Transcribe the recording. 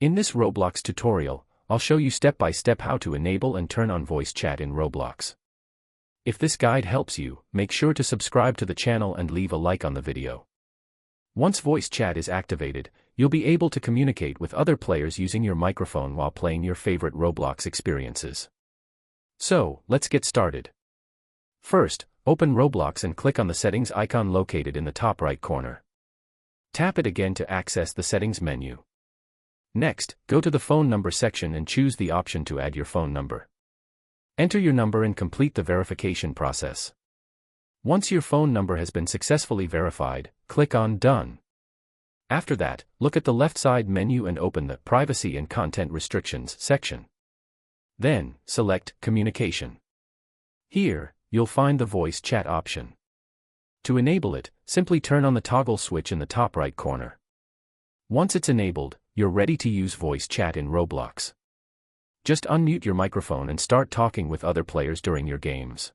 In this Roblox tutorial, I'll show you step by step how to enable and turn on voice chat in Roblox. If this guide helps you, make sure to subscribe to the channel and leave a like on the video. Once voice chat is activated, you'll be able to communicate with other players using your microphone while playing your favorite Roblox experiences. So, let's get started. First, open Roblox and click on the settings icon located in the top right corner. Tap it again to access the settings menu. Next, go to the phone number section and choose the option to add your phone number. Enter your number and complete the verification process. Once your phone number has been successfully verified, click on Done. After that, look at the left side menu and open the Privacy and Content Restrictions section. Then, select Communication. Here, you'll find the voice chat option. To enable it, simply turn on the toggle switch in the top right corner. Once it's enabled, you're ready to use voice chat in Roblox. Just unmute your microphone and start talking with other players during your games.